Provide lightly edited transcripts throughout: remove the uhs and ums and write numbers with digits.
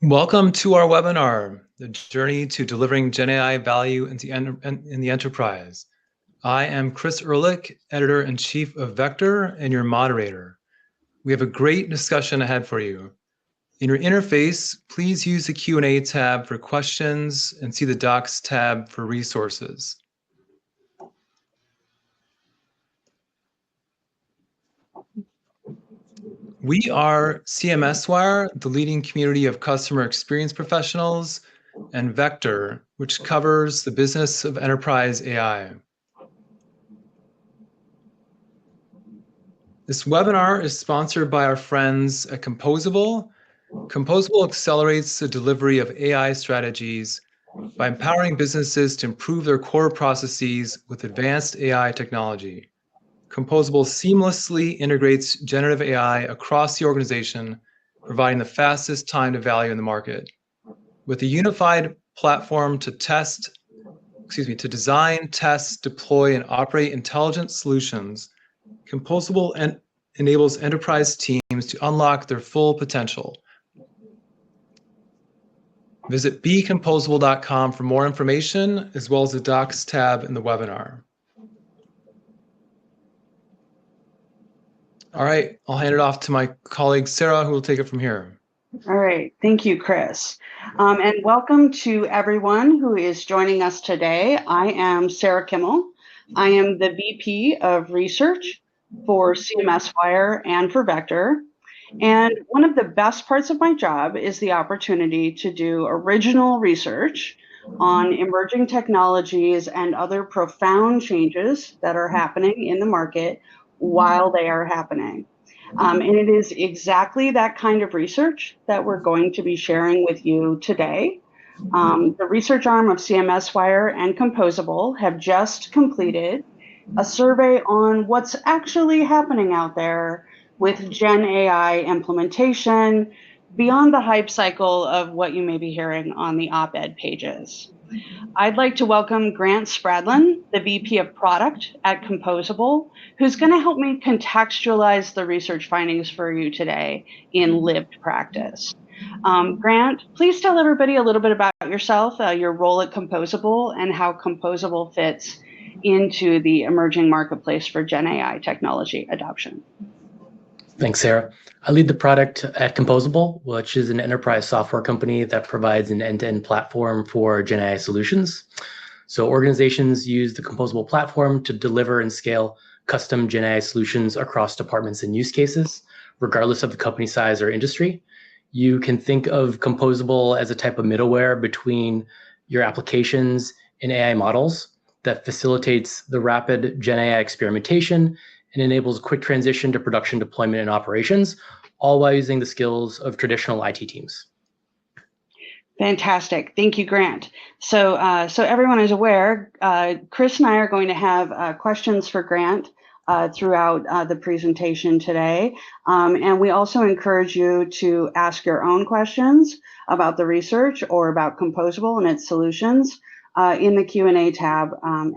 Welcome to our webinar, The Journey to Delivering GenAI Value in the Enterprise. I am Chris Ehrlich, Editor-in-Chief of Vector and your moderator. We have a great discussion ahead for you. In your interface, please use the Q&A tab for questions and see the Docs tab for resources. We are CMSWire, the leading community of customer experience professionals, and Vector, which covers the business of enterprise AI. This webinar is sponsored by our friends at Composable. Composable accelerates the delivery of AI strategies by empowering businesses to improve their core processes with advanced AI technology. Composable seamlessly integrates generative AI across the organization, providing the fastest time to value in the market. With a unified platform to design, test, deploy, and operate intelligent solutions, Composable enables enterprise teams to unlock their full potential. Visit becomposable.com for more information, as well as the Docs tab in the webinar. All right, I'll hand it off to my colleague, Sarah, who will take it from here. All right, thank you, Chris. And welcome to everyone who is joining us today. I am Sarah Kimmel. I am the VP of Research for CMSWire and for Vector. And one of the best parts of my job is the opportunity to do original research on emerging technologies and other profound changes that are happening in the market while they are happening. And it is exactly that kind of research that we're going to be sharing with you today. The research arm of CMSWire and Composable have just completed a survey on what's actually happening out there with GenAI implementation beyond the hype cycle of what you may be hearing on the op-ed pages. I'd like to welcome Grant Spradlin, the VP of Product at Composable, who's going to help me contextualize the research findings for you today in lived practice. Grant, please tell everybody a little bit about yourself, your role at Composable, and how Composable fits into the emerging marketplace for GenAI technology adoption. Thanks, Sarah. I lead the product at Composable, which is an enterprise software company that provides an end-to-end platform for GenAI solutions. So organizations use the Composable platform to deliver and scale custom GenAI solutions across departments and use cases, regardless of the company size or industry. You can think of Composable as a type of middleware between your applications and AI models that facilitates the rapid GenAI experimentation and enables quick transition to production deployment and operations, all while using the skills of traditional IT teams. Fantastic. Thank you, Grant. So everyone is aware, Chris and I are going to have questions for Grant throughout the presentation today. And we also encourage you to ask your own questions about the research or about Composable and its solutions in the Q&A tab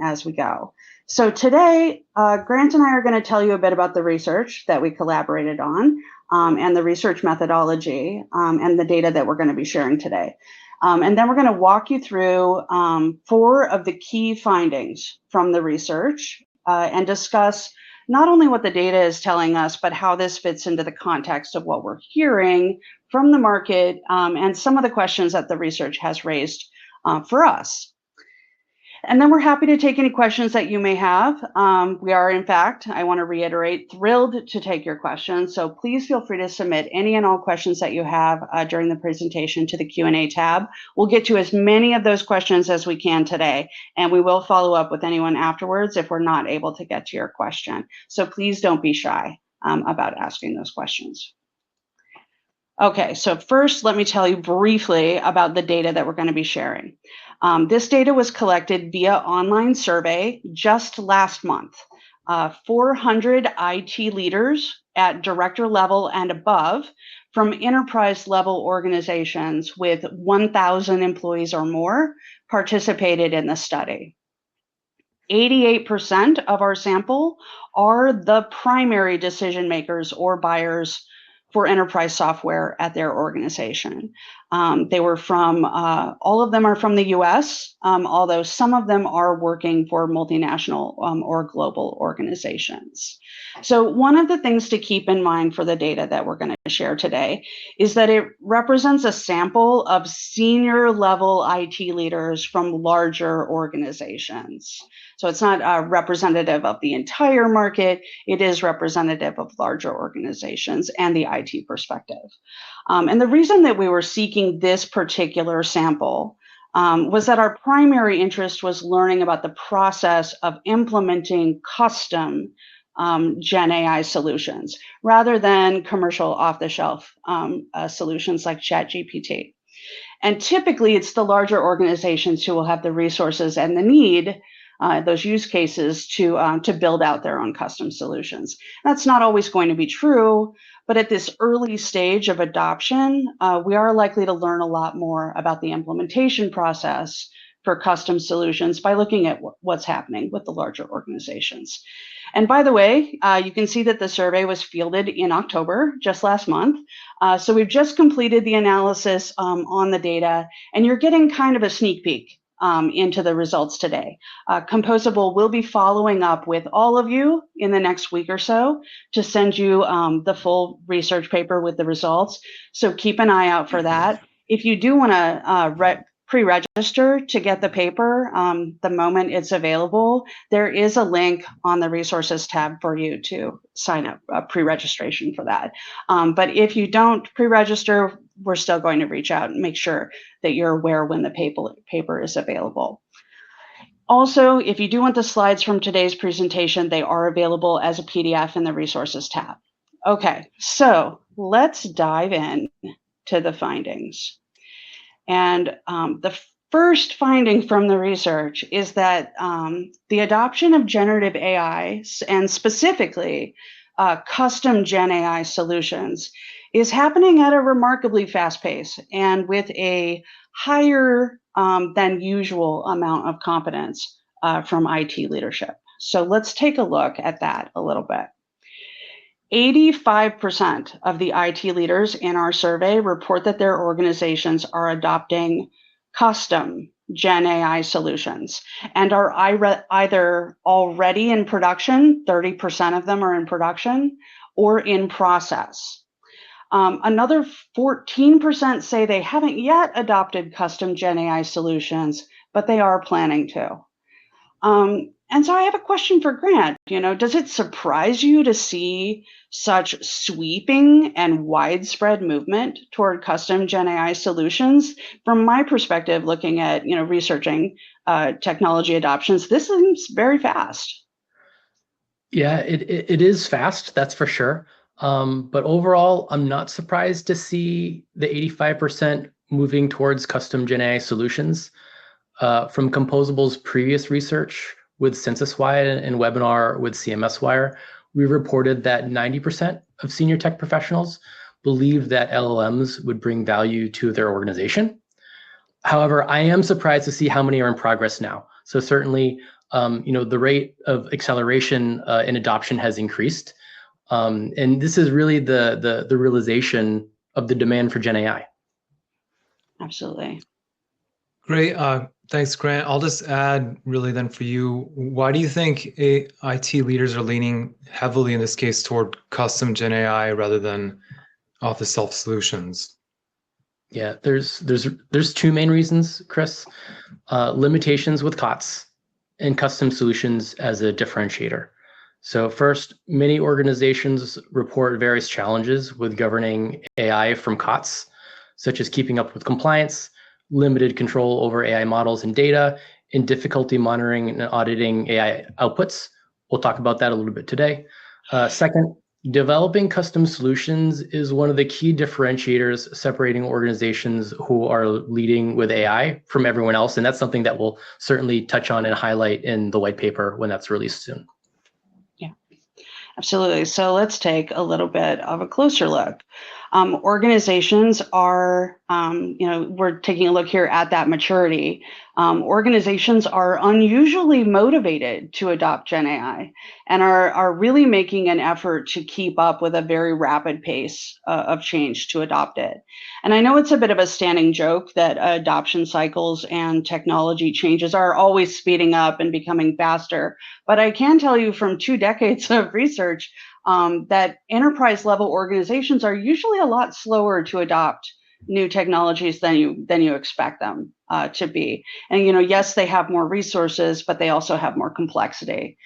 as we go. So today, Grant and I are going to tell you a bit about the research that we collaborated on and the research methodology and the data that we're going to be sharing today. And then we're going to walk you through 4 of the key findings from the research and discuss not only what the data is telling us, but how this fits into the context of what we're hearing from the market and some of the questions that the research has raised for us. And then we're happy to take any questions that you may have. We are, in fact, I want to reiterate, thrilled to take your questions. So please feel free to submit any and all questions that you have during the presentation to the Q&A tab. We'll get to as many of those questions as we can today, and we will follow up with anyone afterwards if we're not able to get to your question. So please don't be shy about asking those questions. Okay, so first, let me tell you briefly about the data that we're going to be sharing. This data was collected via online survey just last month. 400 IT leaders at director level and above from enterprise level organizations with 1,000 employees or more participated in the study. 88% of our sample are the primary decision makers or buyers for enterprise software at their organization. They were from, all of them are from the US, although some of them are working for multinational or global organizations. So one of the things to keep in mind for the data that we're going to share today is that it represents a sample of senior level IT leaders from larger organizations. So it's not representative of the entire market. It is representative of larger organizations and the IT perspective. And the reason that we were seeking this particular sample was that our primary interest was learning about the process of implementing custom GenAI solutions rather than commercial off-the-shelf solutions like ChatGPT. And typically, it's the larger organizations who will have the resources and the need, those use cases to build out their own custom solutions. That's not always going to be true, but at this early stage of adoption, we are likely to learn a lot more about the implementation process for custom solutions by looking at what's happening with the larger organizations. And by the way, you can see that the survey was fielded in October, just last month. So we've just completed the analysis on the data, and you're getting kind of a sneak peek into the results today. Composable will be following up with all of you in the next week or so to send you the full research paper with the results. So keep an eye out for that. If you do want to pre-register to get the paper the moment it's available, there is a link on the resources tab for you to sign up pre-registration for that. But if you don't pre-register, we're still going to reach out and make sure that you're aware when the paper is available. Also, if you do want the slides from today's presentation, they are available as a PDF in the resources tab. Okay, so let's dive in to the findings. And the first finding from the research is that the adoption of generative AI, and specifically custom GenAI solutions, is happening at a remarkably fast pace and with a higher than usual amount of competence from IT leadership. So let's take a look at that a little bit. 85% of the IT leaders in our survey report that their organizations are adopting custom GenAI solutions and are either already in production, 30% of them are in production, or in process. Another 14% say they haven't yet adopted custom GenAI solutions, but they are planning to. And so I have a question for Grant. Does it surprise you to see such sweeping and widespread movement toward custom GenAI solutions? From my perspective, looking at, researching technology adoptions, this seems very fast. Yeah, it is fast, that's for sure. But overall, I'm not surprised to see the 85% moving towards custom GenAI solutions. From Composable's previous research with CMSWire and webinar with CMSWire, we reported that 90% of senior tech professionals believe that LLMs would bring value to their organization. However, I am surprised to see how many are in progress now. So certainly, the rate of acceleration in adoption has increased. And this is really the realization of the demand for GenAI. Absolutely. Great. Thanks, Grant. I'll just add really then for you, why do you think IT leaders are leaning heavily in this case toward custom GenAI rather than off-the-shelf solutions? Yeah, there's two main reasons, Chris. Limitations with COTS and custom solutions as a differentiator. So first, many organizations report various challenges with governing AI from COTS, such as keeping up with compliance, limited control over AI models and data, and difficulty monitoring and auditing AI outputs. We'll talk about that a little bit today. Second, developing custom solutions is one of the key differentiators separating organizations who are leading with AI from everyone else. And that's something that we'll certainly touch on and highlight in the white paper when that's released soon. Absolutely. So let's take a little bit of a closer look. Organizations are, we're taking a look here at that maturity. Organizations are unusually motivated to adopt GenAI and are really making an effort to keep up with a very rapid pace of change to adopt it. And I know it's a bit of a standing joke that adoption cycles and technology changes are always speeding up and becoming faster, but I can tell you from 2 decades of research that enterprise level organizations are usually a lot slower to adopt new technologies than you expect them to be. And yes, they have more resources, but they also have more complexity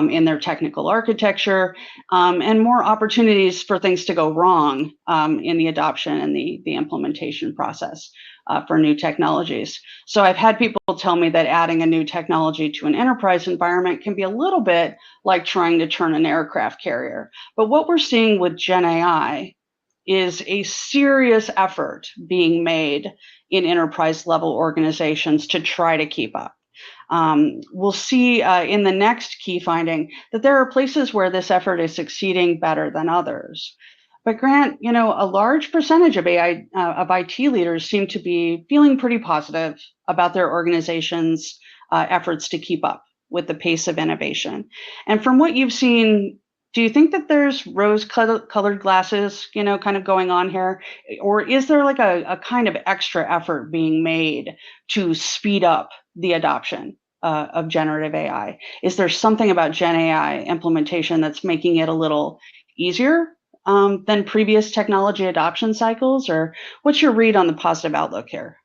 in their technical architecture and more opportunities for things to go wrong in the adoption and the implementation process for new technologies. So I've had people tell me that adding a new technology to an enterprise environment can be a little bit like trying to turn an aircraft carrier. But what we're seeing with GenAI is a serious effort being made in enterprise level organizations to try to keep up. We'll see in the next key finding that there are places where this effort is succeeding better than others. But Grant, a large percentage of IT leaders seem to be feeling pretty positive about their organization's efforts to keep up with the pace of innovation. And from what you've seen, do you think that there's rose-colored glasses, kind of going on here? Or is there like a kind of extra effort being made to speed up the adoption of generative AI? Is there something about Gen AI implementation that's making it a little easier than previous technology adoption cycles? Or what's your read on the positive outlook here?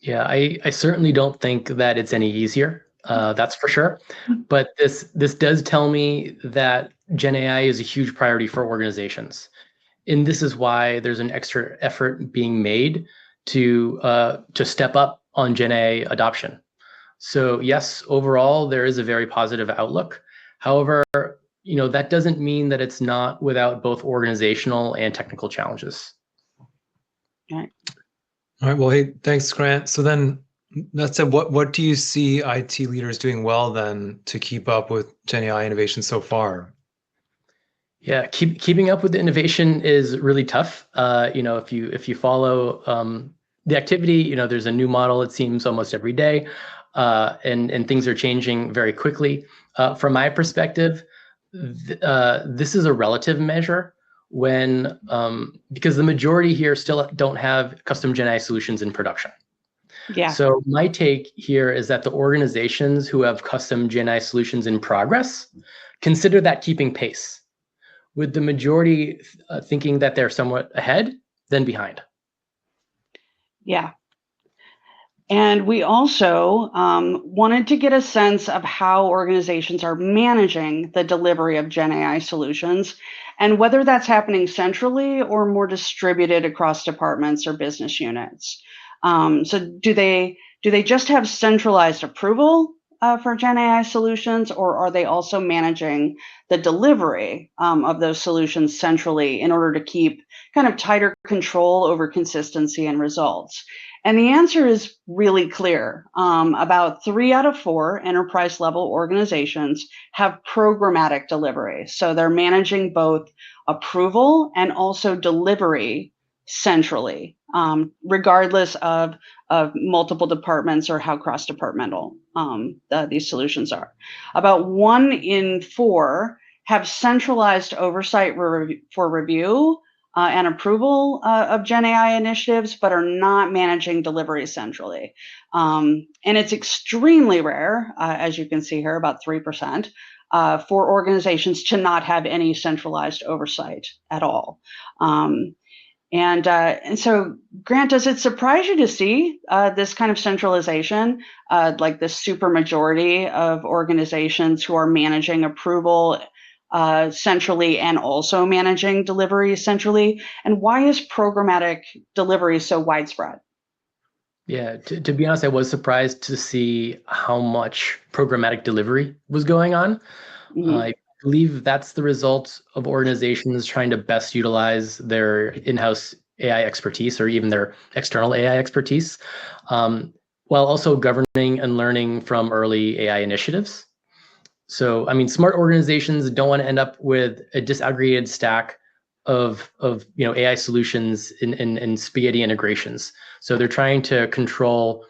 Yeah, I certainly don't think that it's any easier. That's for sure. But this does tell me that Gen AI is a huge priority for organizations. And this is why there's an extra effort being made to step up on Gen AI adoption. So yes, overall, there is a very positive outlook. However, that doesn't mean that it's not without both organizational and technical challenges. Right. All right. Well, hey, thanks, Grant. So then, that said, what do you see IT leaders doing well then to keep up with Gen AI innovation so far? Yeah, keeping up with the innovation is really tough. If you follow the activity, there's a new model, it seems, almost every day, and things are changing very quickly. From my perspective, this is a relative measure because the majority here still don't have custom Gen AI solutions in production. Yeah. So my take here is that the organizations who have custom Gen AI solutions in progress consider that keeping pace, with the majority thinking that they're somewhat ahead than behind. Yeah. And we also wanted to get a sense of how organizations are managing the delivery of Gen AI solutions and whether that's happening centrally or more distributed across departments or business units. So do they just have centralized approval for Gen AI solutions, or are they also managing the delivery of those solutions centrally in order to keep kind of tighter control over consistency and results? And the answer is really clear. About 3 out of 4 enterprise level organizations have programmatic delivery. So they're managing both approval and also delivery centrally, regardless of multiple departments or how cross-departmental these solutions are. About 1 in 4 have centralized oversight for review and approval of Gen AI initiatives, but are not managing delivery centrally. And it's extremely rare, as you can see here, about 3%, for organizations to not have any centralized oversight at all. And so, Grant, does it surprise you to see this kind of centralization, like the supermajority of organizations who are managing approval centrally and also managing delivery centrally? And why is programmatic delivery so widespread? Yeah, to be honest, I was surprised to see how much programmatic delivery was going on. I believe that's the result of organizations trying to best utilize their in-house AI expertise or even their external AI expertise, while also governing and learning from early AI initiatives. So, smart organizations don't want to end up with a disaggregated stack of AI solutions in spaghetti integrations. So they're trying to control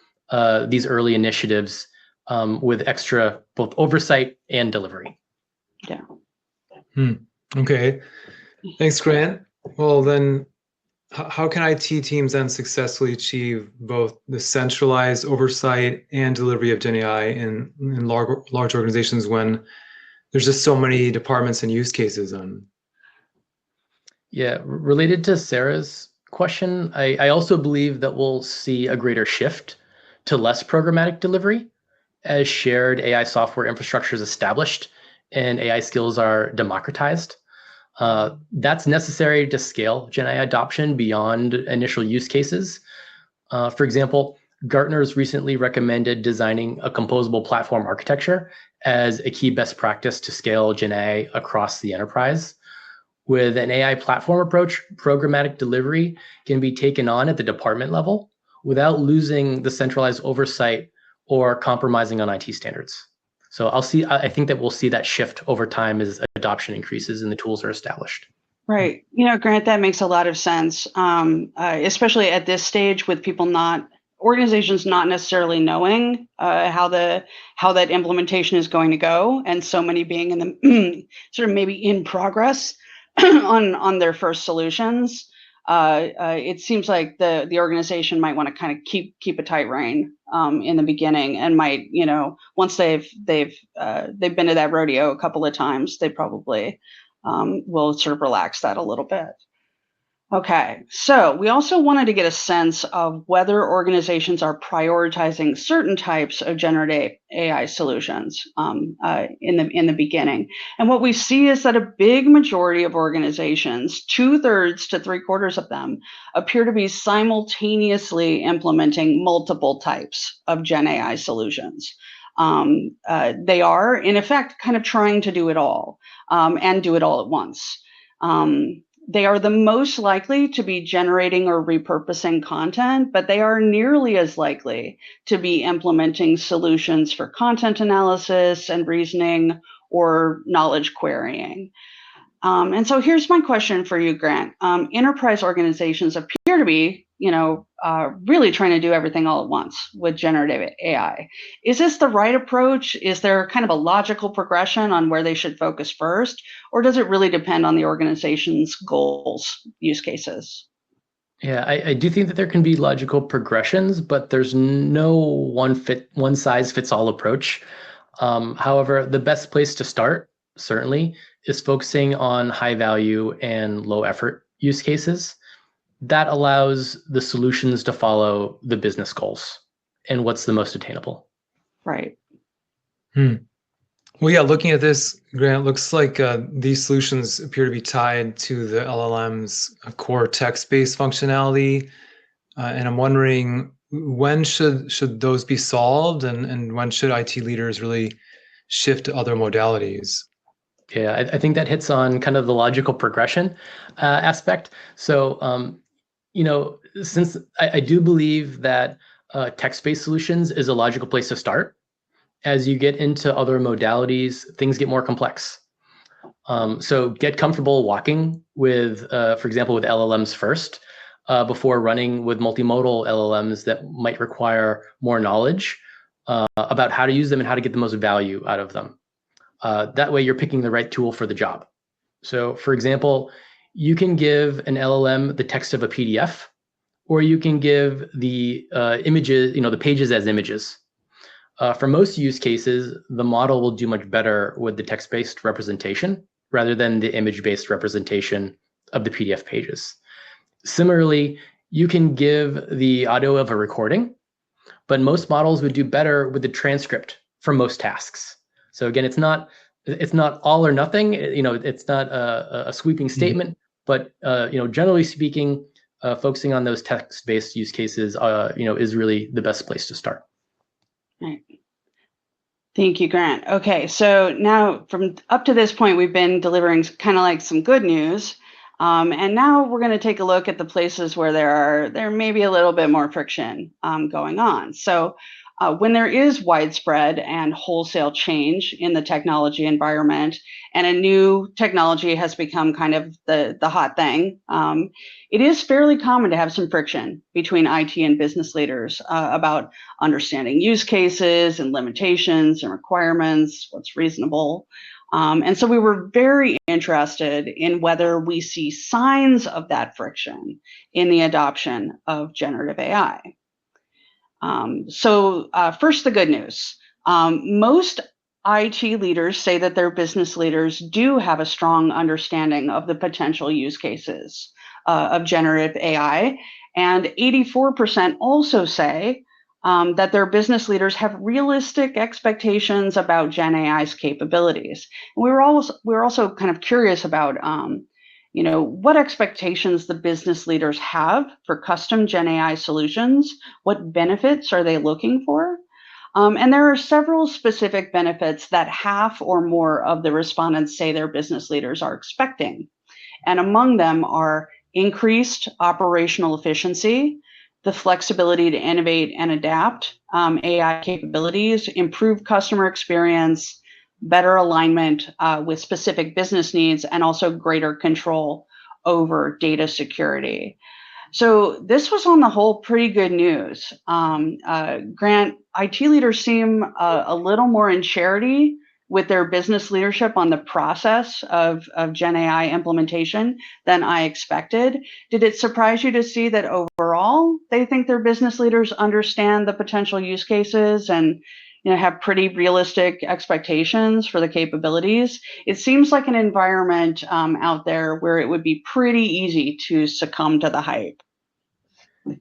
these early initiatives with extra both oversight and delivery. Yeah. Okay. Thanks, Grant. Well, then, how can IT teams then successfully achieve both the centralized oversight and delivery of GenAI in large organizations when there's just so many departments and use cases on? Yeah, related to Sarah's question, I also believe that we'll see a greater shift to less programmatic delivery as shared AI software infrastructure is established and AI skills are democratized. That's necessary to scale GenAI adoption beyond initial use cases. For example, Gartner's recently recommended designing a composable platform architecture as a key best practice to scale GenAI across the enterprise. With an AI platform approach, programmatic delivery can be taken on at the department level without losing the centralized oversight or compromising on IT standards. So I think that we'll see that shift over time as adoption increases and the tools are established. Right. Grant, that makes a lot of sense, especially at this stage with organizations not necessarily knowing how that implementation is going to go, and so many being in the sort of maybe in progress on their first solutions. It seems like the organization might want to kind of keep a tight rein in the beginning, and might, once they've been to that rodeo a couple of times, they probably will sort of relax that a little bit. Okay, so we also wanted to get a sense of whether organizations are prioritizing certain types of generative AI solutions in the beginning. And what we see is that a big majority of organizations, 2/3 to 3/4 of them, appear to be simultaneously implementing multiple types of GenAI solutions. They are, in effect, kind of trying to do it all and do it all at once. They are the most likely to be generating or repurposing content, but they are nearly as likely to be implementing solutions for content analysis and reasoning or knowledge querying. And so here's my question for you, Grant. Enterprise organizations appear to be, really trying to do everything all at once with generative AI. Is this the right approach? Is there kind of a logical progression on where they should focus first? Or does it really depend on the organization's goals, use cases? Yeah, I do think that there can be logical progressions, but there's no one size fits all approach. However, the best place to start, certainly, is focusing on high value and low effort use cases. That allows the solutions to follow the business goals and what's the most attainable. Right. Well, yeah, looking at this, Grant, looks like these solutions appear to be tied to the LLM's core text-based functionality. And I'm wondering, when should those be solved, and when should IT leaders really shift to other modalities? Yeah, I think that hits on kind of the logical progression aspect. So, since I do believe that text-based solutions is a logical place to start, as you get into other modalities, things get more complex. So get comfortable walking with, for example, with LLMs first, before running with multimodal LLMs that might require more knowledge about how to use them and how to get the most value out of them. That way you're picking the right tool for the job. So for example, you can give an LLM the text of a PDF, or you can give the images, the pages as images. For most use cases, the model will do much better with the text-based representation rather than the image-based representation of the PDF pages. Similarly, you can give the audio of a recording, but most models would do better with the transcript for most tasks. So again, it's not all or nothing. It's not a sweeping statement, but generally speaking, focusing on those text-based use cases, is really the best place to start. Right. Thank you, Grant. Okay, so now from up to this point, we've been delivering kind of like some good news. And now we're going to take a look at the places where there may be a little bit more friction going on. So when there is widespread and wholesale change in the technology environment and a new technology has become kind of the hot thing, it is fairly common to have some friction between IT and business leaders about understanding use cases and limitations and requirements, what's reasonable. And so we were very interested in whether we see signs of that friction in the adoption of generative AI. First, the good news. Most IT leaders say that their business leaders do have a strong understanding of the potential use cases of generative AI, and 84% also say that their business leaders have realistic expectations about GenAI's capabilities. And we were also kind of curious about what expectations the business leaders have for custom GenAI solutions. What benefits are they looking for? And there are several specific benefits that half or more of the respondents say their business leaders are expecting. And among them are increased operational efficiency, the flexibility to innovate and adapt AI capabilities, improved customer experience, better alignment with specific business needs, and also greater control over data security. So this was on the whole pretty good news. Grant, IT leaders seem a little more in charity with their business leadership on the process of GenAI implementation than I expected. Did it surprise you to see that overall they think their business leaders understand the potential use cases and have pretty realistic expectations for the capabilities? It seems like an environment out there where it would be pretty easy to succumb to the hype.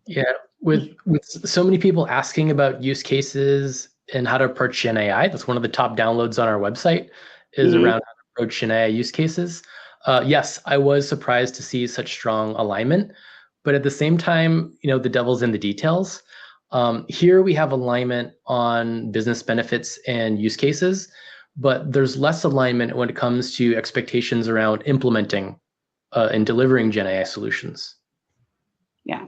Yeah, with so many people asking about use cases and how to approach GenAI, that's one of the top downloads on our website is around how to approach GenAI use cases. Yes, I was surprised to see such strong alignment, but at the same time, the devil's in the details. Here we have alignment on business benefits and use cases, but there's less alignment when it comes to expectations around implementing and delivering GenAI solutions. Yeah.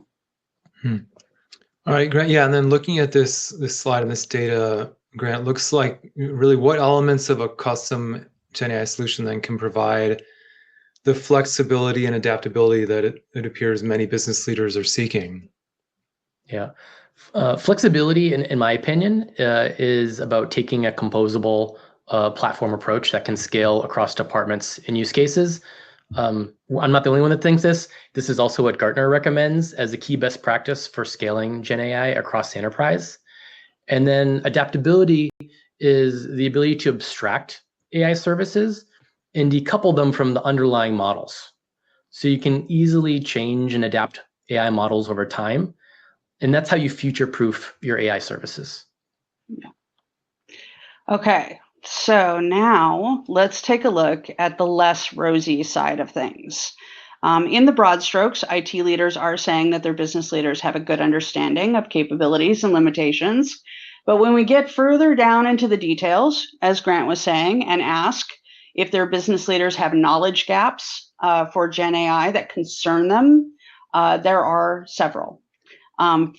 All right, Grant. Yeah, and then looking at this slide and this data, Grant, looks like really what elements of a custom GenAI solution then can provide the flexibility and adaptability that it appears many business leaders are seeking. Yeah. Flexibility, in my opinion, is about taking a composable platform approach that can scale across departments and use cases. I'm not the only one that thinks this. This is also what Gartner recommends as a key best practice for scaling GenAI across the enterprise. And then adaptability is the ability to abstract AI services and decouple them from the underlying models. So you can easily change and adapt AI models over time. And that's how you future-proof your AI services. Yeah. Okay. So now let's take a look at the less rosy side of things. In the broad strokes, IT leaders are saying that their business leaders have a good understanding of capabilities and limitations. But when we get further down into the details, as Grant was saying, and ask if their business leaders have knowledge gaps for GenAI that concern them, there are several.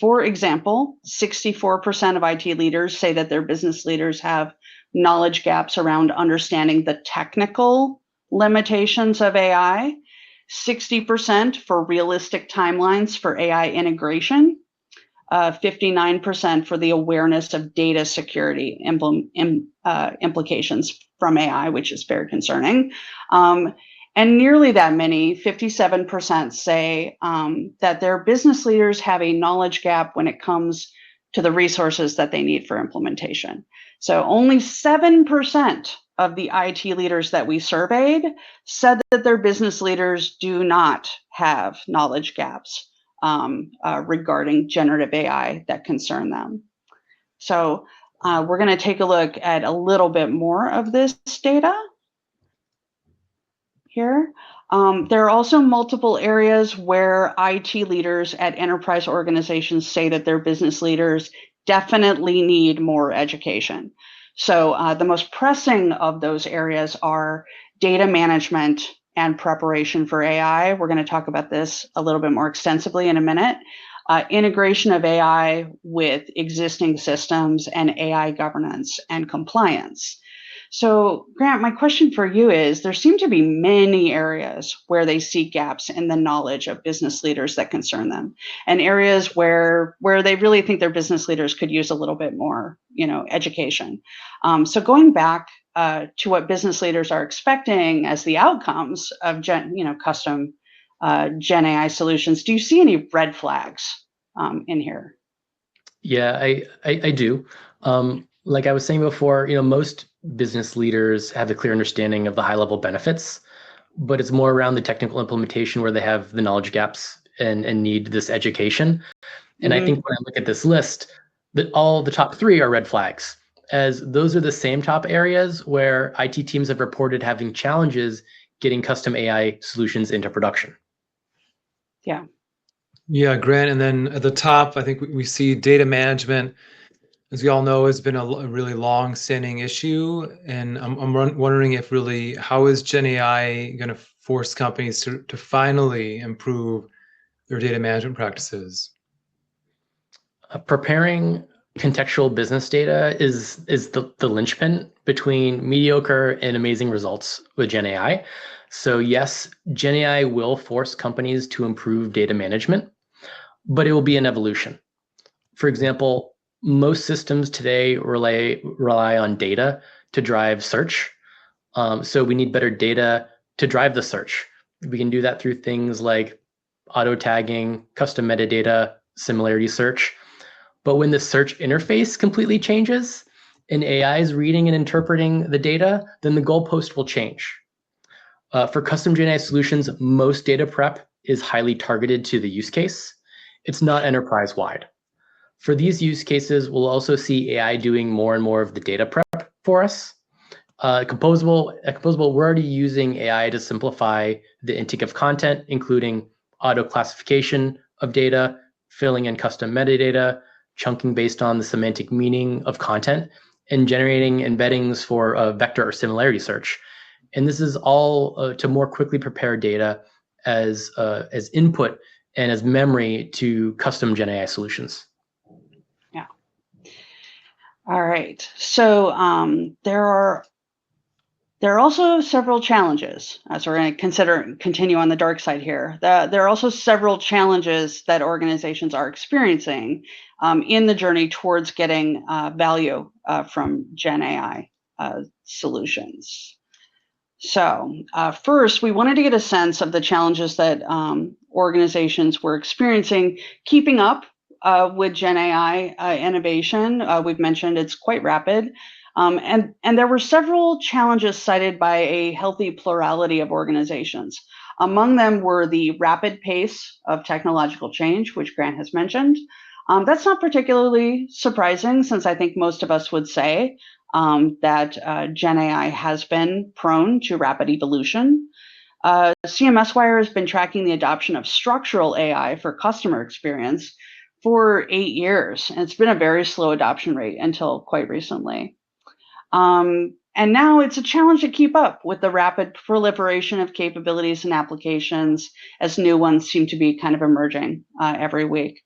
For example, 64% of IT leaders say that their business leaders have knowledge gaps around understanding the technical limitations of AI, 60% for realistic timelines for AI integration, 59% for the awareness of data security implications from AI, which is very concerning. And nearly that many, 57%, say that their business leaders have a knowledge gap when it comes to the resources that they need for implementation. So only 7% of the IT leaders that we surveyed said that their business leaders do not have knowledge gaps regarding generative AI that concern them. So we're going to take a look at a little bit more of this data here. There are also multiple areas where IT leaders at enterprise organizations say that their business leaders definitely need more education. So the most pressing of those areas are data management and preparation for AI. We're going to talk about this a little bit more extensively in a minute. integration of AI with existing systems, and AI governance and compliance. So, Grant, my question for you is, there seem to be many areas where they see gaps in the knowledge of business leaders that concern them, and areas where they really think their business leaders could use a little bit more, education. So going back to what business leaders are expecting as the outcomes of custom Gen AI solutions, do you see any red flags in here? Yeah, I do. Like I was saying before, most business leaders have a clear understanding of the high level benefits, but it's more around the technical implementation where they have the knowledge gaps and need this education. And I think when I look at this list, that all the top three are red flags, as those are the same top areas where IT teams have reported having challenges getting custom AI solutions into production. Yeah. Yeah, Grant. And then at the top, I think we see data management, as we all know, has been a really long-standing issue. And I'm wondering if really, how is Gen AI going to force companies to finally improve their data management practices? Preparing contextual business data is the linchpin between mediocre and amazing results with Gen AI. So yes, Gen AI will force companies to improve data management, but it will be an evolution. For example, most systems today rely on data to drive search. So we need better data to drive the search. We can do that through things like auto tagging, custom metadata, similarity search. But when the search interface completely changes and AI is reading and interpreting the data, then the goalpost will change. For custom Gen AI solutions, most data prep is highly targeted to the use case. It's not enterprise-wide. For these use cases, we'll also see AI doing more and more of the data prep for us. Composable, we're already using AI to simplify the intake of content, including auto classification of data, filling in custom metadata, chunking based on the semantic meaning of content, and generating embeddings for vector or similarity search. And this is all to more quickly prepare data as input and as memory to custom Gen AI solutions. Yeah. All right. So there are also several challenges, as we're going to continue on the dark side here. There are also several challenges that organizations are experiencing in the journey towards getting value from Gen AI solutions. So first, we wanted to get a sense of the challenges that organizations were experiencing keeping up with Gen AI innovation. We've mentioned it's quite rapid. And there were several challenges cited by a healthy plurality of organizations. Among them were the rapid pace of technological change, which Grant has mentioned. That's not particularly surprising, since I think most of us would say that Gen AI has been prone to rapid evolution. CMSWire has been tracking the adoption of structural AI for customer experience for 8 years, and it's been a very slow adoption rate until quite recently. And now it's a challenge to keep up with the rapid proliferation of capabilities and applications, as new ones seem to be kind of emerging every week.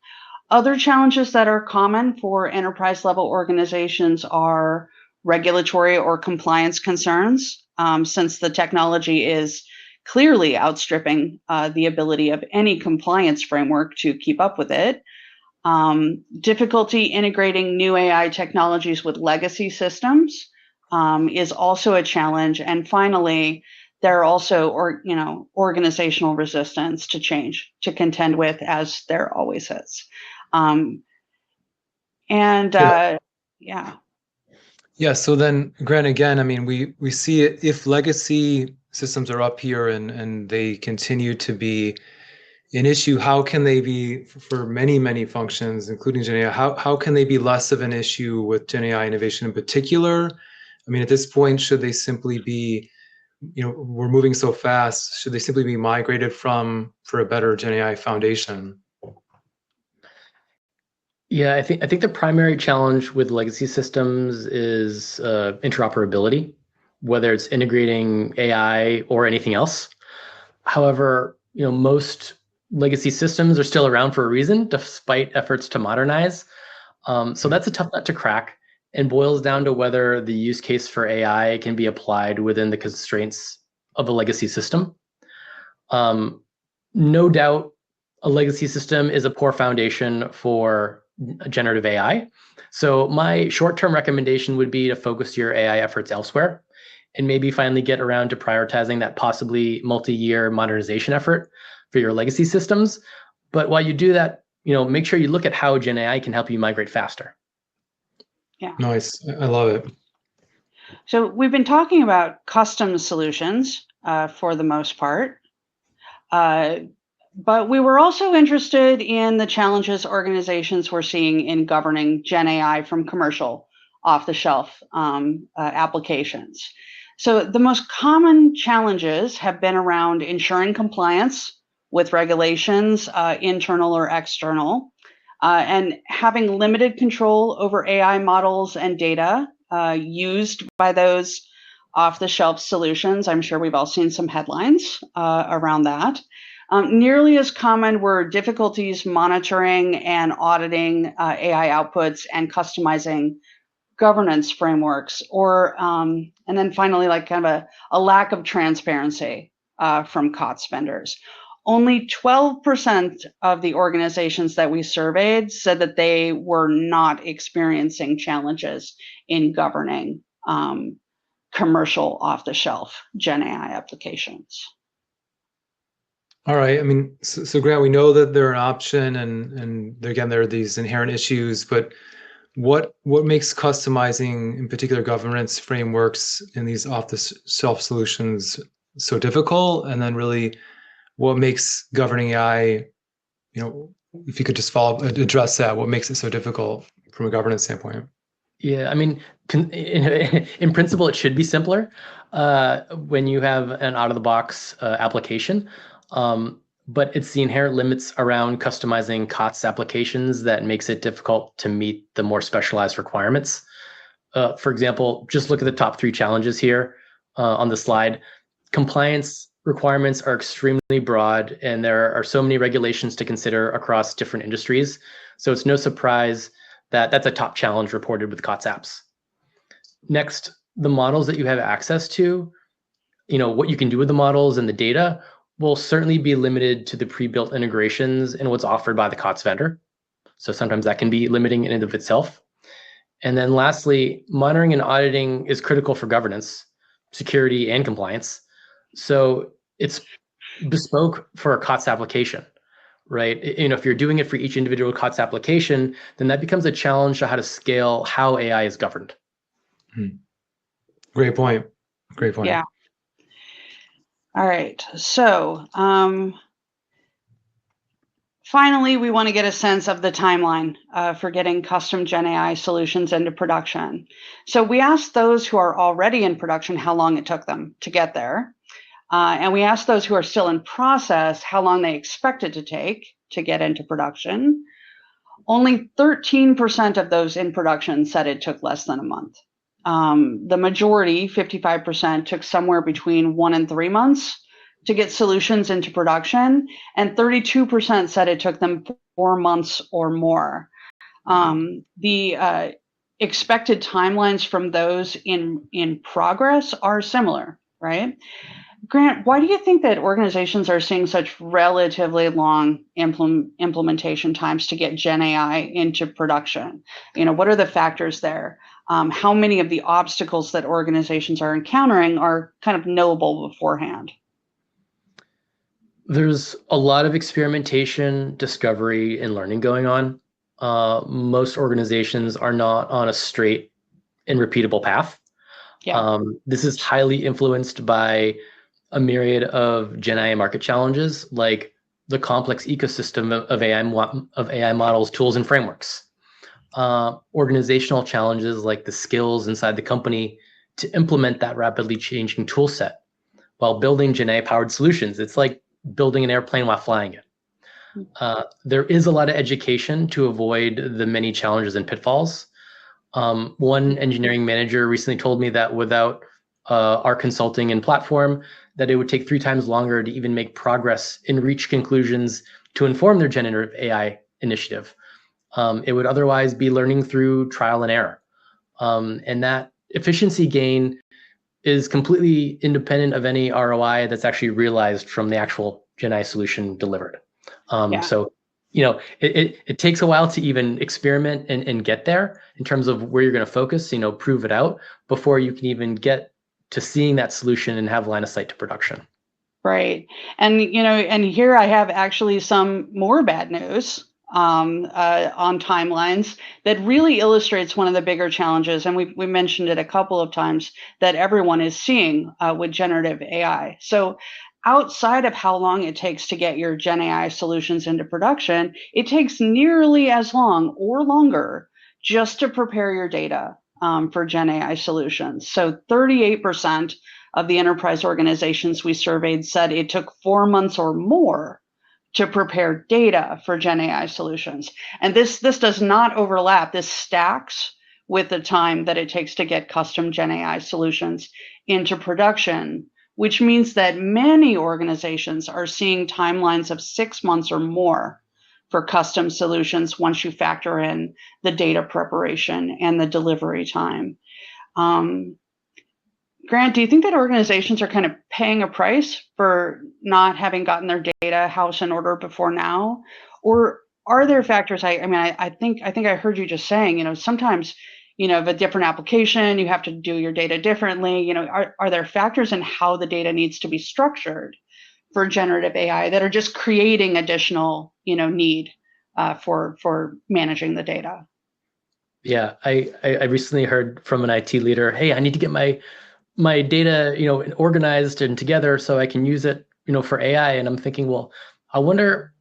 Other challenges that are common for enterprise-level organizations are regulatory or compliance concerns, since the technology is clearly outstripping the ability of any compliance framework to keep up with it. Difficulty integrating new AI technologies with legacy systems is also a challenge. And finally, there are also organizational resistance to change to contend with, as there always is. Yeah, so then, Grant, again, I mean, we see it, if legacy systems are up here and they continue to be an issue, how can they be, for many, many functions, including Gen AI, how can they be less of an issue with Gen AI innovation in particular? I mean, at this point, should they simply be, we're moving so fast, should they simply be migrated for a better Gen AI foundation? Yeah, I think the primary challenge with legacy systems is interoperability, whether it's integrating AI or anything else. However, most legacy systems are still around for a reason, despite efforts to modernize. So that's a tough nut to crack, and boils down to whether the use case for AI can be applied within the constraints of a legacy system. No doubt, a legacy system is a poor foundation for generative AI. So my short-term recommendation would be to focus your AI efforts elsewhere, and maybe finally get around to prioritizing that possibly multi-year modernization effort for your legacy systems. But while you do that, make sure you look at how GenAI can help you migrate faster. Yeah. Nice. I love it. So we've been talking about custom solutions for the most part. But we were also interested in the challenges organizations were seeing in governing GenAI from commercial off-the-shelf applications. So the most common challenges have been around ensuring compliance with regulations, internal or external, and having limited control over AI models and data used by those off-the-shelf solutions. I'm sure we've all seen some headlines around that. Nearly as common were difficulties monitoring and auditing AI outputs and customizing governance frameworks, and then finally, like kind of a lack of transparency from COTS vendors. Only 12% of the organizations that we surveyed said that they were not experiencing challenges in governing commercial off-the-shelf GenAI applications. All right. I mean, so Grant, we know that they're an option, and again, there are these inherent issues, but what makes customizing, in particular, governance frameworks in these off-the-shelf solutions so difficult? And then really, what makes governing AI, if you could just address that, what makes it so difficult from a governance standpoint? Yeah, I mean, in principle, it should be simpler when you have an out-of-the-box application. But it's the inherent limits around customizing COTS applications that makes it difficult to meet the more specialized requirements. For example, just look at the top 3 challenges here on the slide. Compliance requirements are extremely broad, and there are so many regulations to consider across different industries. So it's no surprise that that's a top challenge reported with COTS apps. Next, the models that you have access to, what you can do with the models and the data will certainly be limited to the pre-built integrations and what's offered by the COTS vendor. So sometimes that can be limiting in and of itself. And then lastly, monitoring and auditing is critical for governance, security, and compliance. So it's bespoke for a COTS application, right? If you're doing it for each individual COTS application, then that becomes a challenge to how to scale how AI is governed. Great point. Great point. Yeah. All right. So finally, we want to get a sense of the timeline for getting custom GenAI solutions into production. So we asked those who are already in production how long it took them to get there. And we asked those who are still in process how long they expect it to take to get into production. Only 13% of those in production said it took less than a month. The majority, 55%, took somewhere between 1 and 3 months to get solutions into production, and 32% said it took them 4 months or more. The expected timelines from those in progress are similar, right? Grant, why do you think that organizations are seeing such relatively long implementation times to get GenAI into production? What are the factors there? How many of the obstacles that organizations are encountering are kind of knowable beforehand? There's a lot of experimentation, discovery, and learning going on. Most organizations are not on a straight and repeatable path. Yeah. This is highly influenced by a myriad of GenAI market challenges, like the complex ecosystem of AI models, tools, and frameworks. Organizational challenges like the skills inside the company to implement that rapidly changing tool set while building GenAI-powered solutions. It's like building an airplane while flying it. There is a lot of education to avoid the many challenges and pitfalls. One engineering manager recently told me that without our consulting and platform, that it would take 3 times longer to even make progress and reach conclusions to inform their generative AI initiative. It would otherwise be learning through trial and error. And that efficiency gain is completely independent of any ROI that's actually realized from the actual GenAI solution delivered. So, it takes a while to even experiment and get there in terms of where you're going to focus, prove it out before you can even get to seeing that solution and have line of sight to production. Right. And, and here I have actually some more bad news on timelines that really illustrates one of the bigger challenges. And we mentioned it a couple of times that everyone is seeing with generative AI. So outside of how long it takes to get your Gen AI solutions into production, it takes nearly as long or longer just to prepare your data for Gen AI solutions. So 38% of the enterprise organizations we surveyed said it took 4 months or more to prepare data for Gen AI solutions. And this does not overlap. This stacks with the time that it takes to get custom Gen AI solutions into production, which means that many organizations are seeing timelines of 6 months or more for custom solutions once you factor in the data preparation and the delivery time. Grant, do you think that organizations are kind of paying a price for not having gotten their data house in order before now? Or are there factors? I think I heard you just saying, sometimes, of a different application, you have to do your data differently. Are there factors in how the data needs to be structured for generative AI that are just creating additional, need for managing the data? Yeah, I recently heard from an IT leader, hey, I need to get my data, organized and together so I can use it, for AI. And I'm thinking, well, I wonder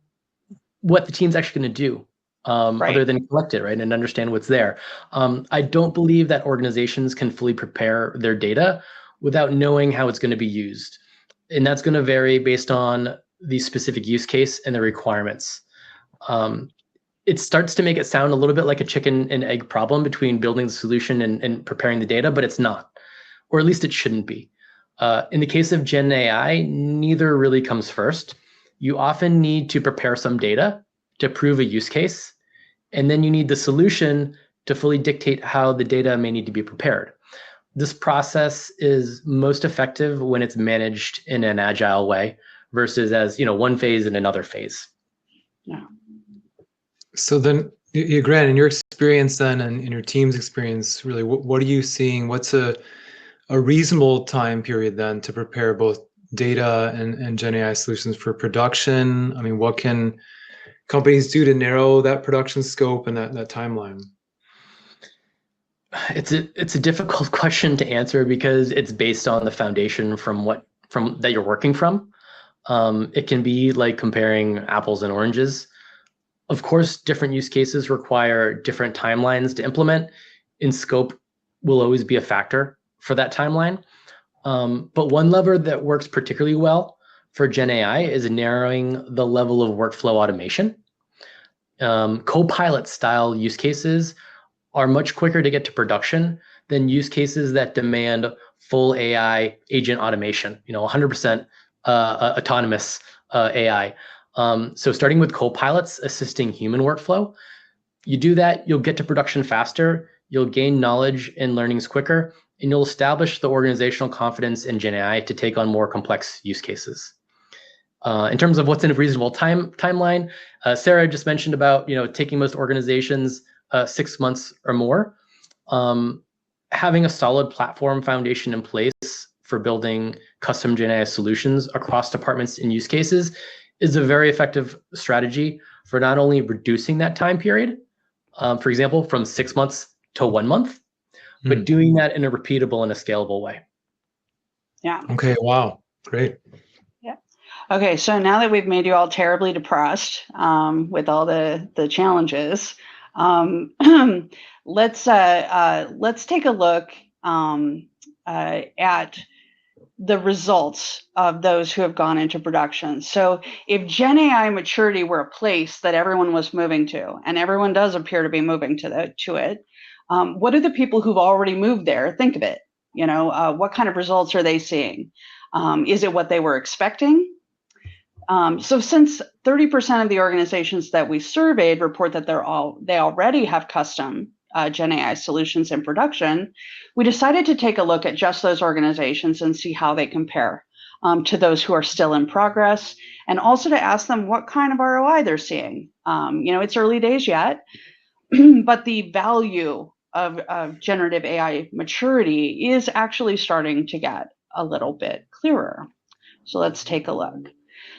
what the team's actually going to do, other than collect it, right, and understand what's there. I don't believe that organizations can fully prepare their data without knowing how it's going to be used. And that's going to vary based on the specific use case and the requirements. It starts to make it sound a little bit like a chicken and egg problem between building the solution and preparing the data, but it's not. Or at least it shouldn't be. In the case of Gen AI, neither really comes first. You often need to prepare some data to prove a use case, and then you need the solution to fully dictate how the data may need to be prepared. This process is most effective when it's managed in an agile way versus as one phase and another phase. Yeah. So then, Grant, in your experience then, and in your team's experience, really, what are you seeing? What's a reasonable time period then to prepare both data and Gen AI solutions for production? I mean, what can companies do to narrow that production scope and that timeline? It's a difficult question to answer because it's based on the foundation from that you're working from. It can be like comparing apples and oranges. Of course, different use cases require different timelines to implement, and scope will always be a factor for that timeline. But one lever that works particularly well for Gen AI is narrowing the level of workflow automation. Copilot style use cases are much quicker to get to production than use cases that demand full AI agent automation, 100% autonomous AI. So starting with copilots assisting human workflow, you do that, you'll get to production faster, you'll gain knowledge and learnings quicker, and you'll establish the organizational confidence in Gen AI to take on more complex use cases. In terms of what's in a reasonable timeline, Sarah just mentioned about taking most organizations 6 months or more. Having a solid platform foundation in place for building custom Gen AI solutions across departments and use cases is a very effective strategy for not only reducing that time period, for example, from 6 months to 1 month, but doing that in a repeatable and a scalable way. Yeah. Okay. Wow. Great. Yeah. Okay. So now that we've made you all terribly depressed with all the challenges, let's take a look at the results of those who have gone into production. So if Gen AI maturity were a place that everyone was moving to, and everyone does appear to be moving to it, what do the people who've already moved there think of it? What kind of results are they seeing? Is it what they were expecting? So since 30% of the organizations that we surveyed report that they already have custom GenAI solutions in production, we decided to take a look at just those organizations and see how they compare to those who are still in progress, and also to ask them what kind of ROI they're seeing. It's early days yet, but the value of generative AI maturity is actually starting to get a little bit clearer. So let's take a look.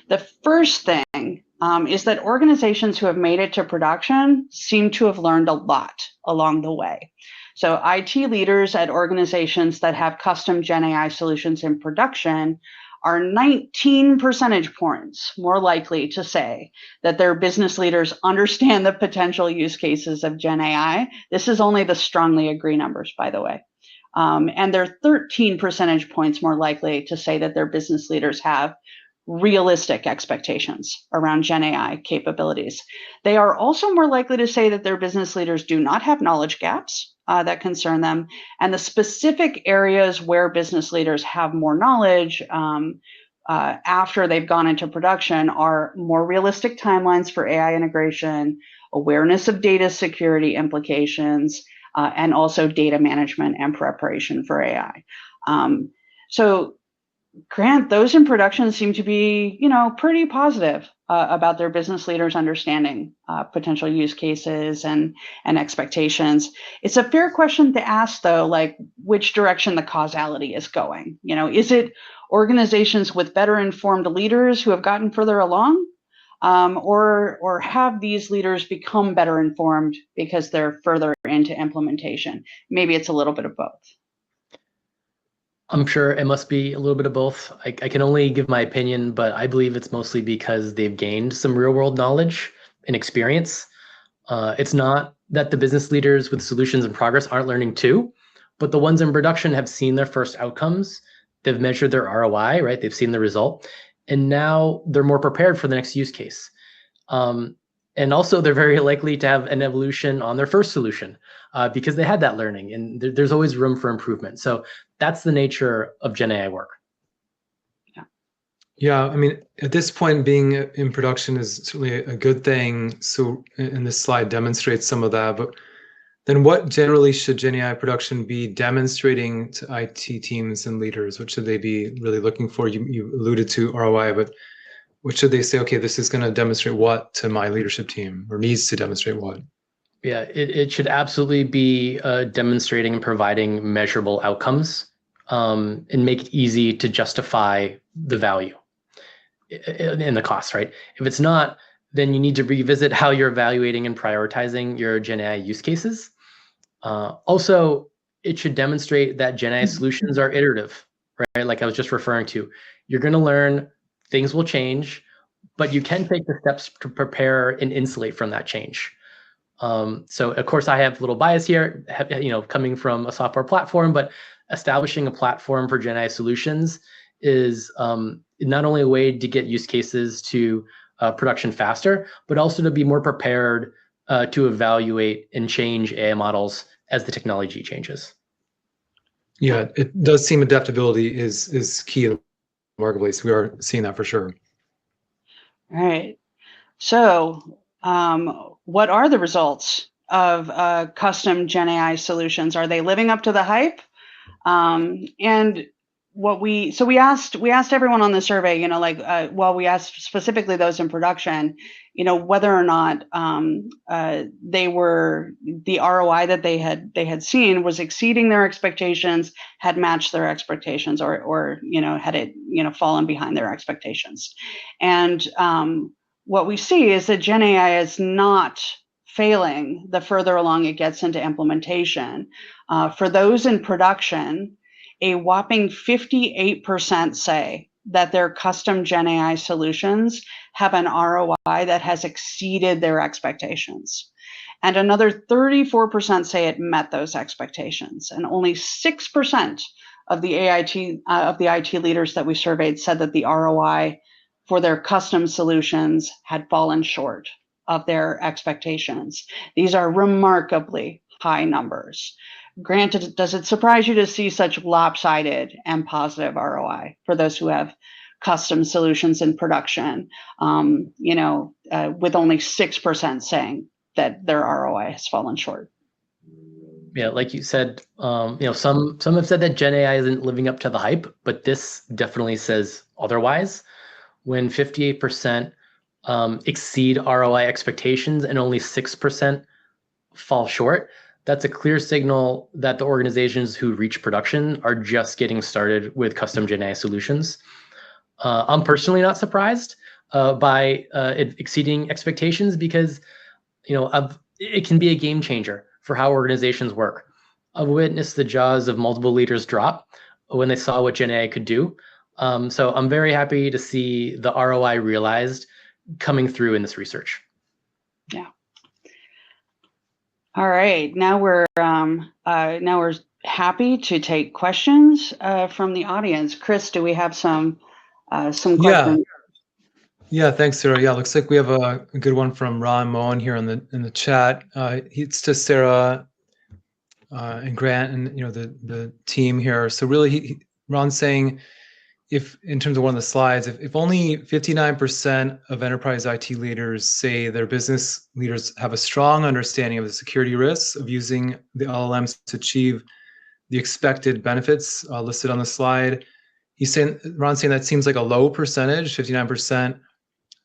The first thing is that organizations who have made it to production seem to have learned a lot along the way. So IT leaders at organizations that have custom GenAI solutions in production are 19 percentage points more likely to say that their business leaders understand the potential use cases of GenAI. This is only the strongly agree numbers, by the way. And they're 13 percentage points more likely to say that their business leaders have realistic expectations around GenAI capabilities. They are also more likely to say that their business leaders do not have knowledge gaps that concern them, and the specific areas where business leaders have more knowledge after they've gone into production are more realistic timelines for AI integration, awareness of data security implications, and also data management and preparation for AI. So Grant, those in production seem to be, pretty positive about their business leaders understanding potential use cases and expectations. It's a fair question to ask, though, like which direction the causality is going. Is it organizations with better informed leaders who have gotten further along, or have these leaders become better informed because they're further into implementation? Maybe it's a little bit of both. I'm sure it must be a little bit of both. I can only give my opinion, but I believe it's mostly because they've gained some real world knowledge and experience. It's not that the business leaders with solutions in progress aren't learning too, but the ones in production have seen their first outcomes. They've measured their ROI, right? They've seen the result. And now they're more prepared for the next use case. And also, they're very likely to have an evolution on their first solution because they had that learning, and there's always room for improvement. So that's the nature of GenAI work. Yeah, I mean, at this point, being in production is certainly a good thing. So, and this slide demonstrates some of that. But then what generally should GenAI production be demonstrating to IT teams and leaders? What should they be really looking for? You alluded to ROI, but what should they say? Okay, this is going to demonstrate what to my leadership team, or needs to demonstrate what? Yeah, it should absolutely be demonstrating and providing measurable outcomes and make it easy to justify the value and the cost, right? If it's not, then you need to revisit how you're evaluating and prioritizing your GenAI use cases. Also, it should demonstrate that GenAI solutions are iterative, right? Like I was just referring to. You're going to learn, things will change, but you can take the steps to prepare and insulate from that change. So of course I have a little bias here, coming from a software platform, but establishing a platform for GenAI solutions is not only a way to get use cases to production faster, but also to be more prepared to evaluate and change AI models as the technology changes. Yeah, it does seem adaptability is key in the marketplace. We are seeing that for sure. All right. So what are the results of custom GenAI solutions? Are they living up to the hype? And we asked everyone on the survey, we asked specifically those in production, whether or not the ROI that they had seen was exceeding their expectations, had matched their expectations, or had it fallen behind their expectations. And what we see is that GenAI is not failing the further along it gets into implementation. For those in production, a whopping 58% say that their custom GenAI solutions have an ROI that has exceeded their expectations. And another 34% say it met those expectations. And only 6% of the IT leaders that we surveyed said that the ROI for their custom solutions had fallen short of their expectations. These are remarkably high numbers. Granted, does it surprise you to see such lopsided and positive ROI for those who have custom solutions in production, with only 6% saying that their ROI has fallen short. Yeah, like you said, some have said that GenAI isn't living up to the hype, but this definitely says otherwise. When 58% exceed ROI expectations and only 6% fall short, that's a clear signal that the organizations who reach production are just getting started with custom GenAI solutions. I'm personally not surprised by it exceeding expectations because, it can be a game changer for how organizations work. I've witnessed the jaws of multiple leaders drop when they saw what GenAI could do. So I'm very happy to see the ROI realized coming through in this research. Yeah. All right. Now we're happy to take questions from the audience. Chris, do we have some questions? Yeah, thanks, Sarah. Yeah, looks like we have a good one from Ron Moen here in the chat. It's to Sarah and Grant and the team here. So really, Ron's saying, if in terms of one of the slides, if only 59% of enterprise IT leaders say their business leaders have a strong understanding of the security risks of using the LLMs to achieve the expected benefits listed on the slide, Ron's saying that seems like a low percentage, 59%.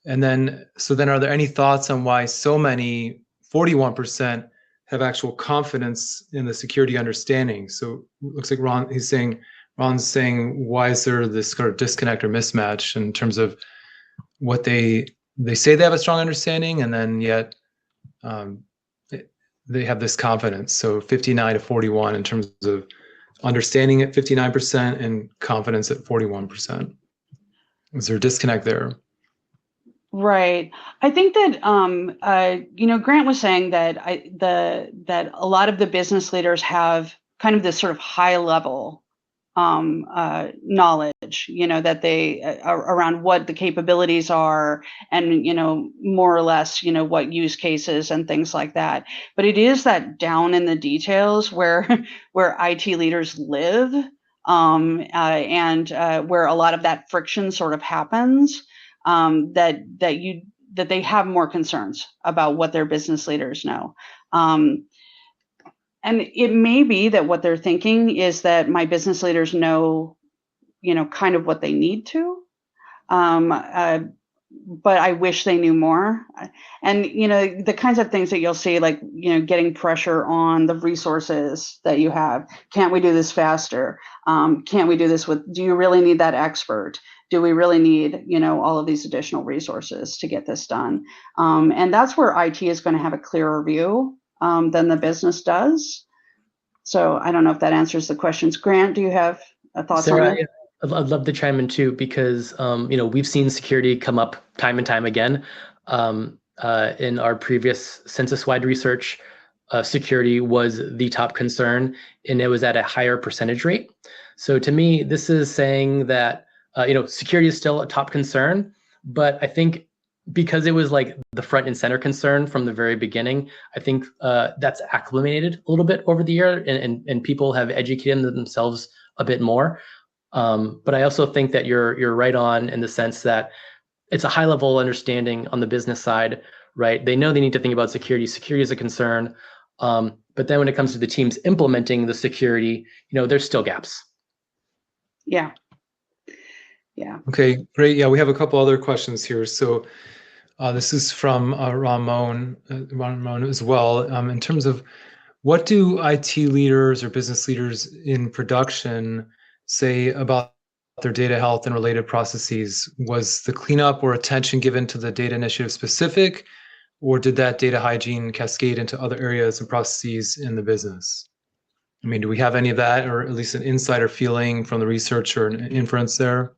And then are there any thoughts on why so many, 41%, have actual confidence in the security understanding? So it looks like Ron's saying, why is there this sort of disconnect or mismatch in terms of what they say they have a strong understanding, and then yet they have this confidence? So 59 to 41 in terms of understanding at 59% and confidence at 41%. Is there a disconnect there? Right. I think that Grant was saying that that a lot of the business leaders have kind of this sort of high level knowledge, that they around what the capabilities are, and more or less what use cases and things like that. But it is that down in the details where IT leaders live, and where a lot of that friction sort of happens. That they have more concerns about what their business leaders know. And it may be that what they're thinking is that my business leaders know, kind of what they need to. But I wish they knew more. And, the kinds of things that you'll see, like, getting pressure on the resources that you have. Can't we do this faster? Can't we do this do you really need that expert? Do we really need, all of these additional resources to get this done? And that's where IT is going to have a clearer view than the business does. So I don't know if that answers the questions. Grant, do you have thoughts Sarah, on that? I'd love to chime in too, because we've seen security come up time and time again. In our previous census-wide research, security was the top concern, and it was at a higher percentage rate. So to me, this is saying that security is still a top concern, but I think because it was like the front and center concern from the very beginning, I think that's acclimated a little bit over the year, and people have educated themselves a bit more. But I also think that you're right on in the sense that it's a high level understanding on the business side, right? They know they need to think about security. Security is a concern. But then when it comes to the teams implementing the security, there's still gaps. Yeah. Okay, great. Yeah, we have a couple other questions here. So this is from Ron Moen as well. In terms of, what do IT leaders or business leaders in production say about their data health and related processes? Was the cleanup or attention given to the data initiative specific, or did that data hygiene cascade into other areas and processes in the business? I mean, do we have any of that, or at least an insider feeling from the research or an inference there?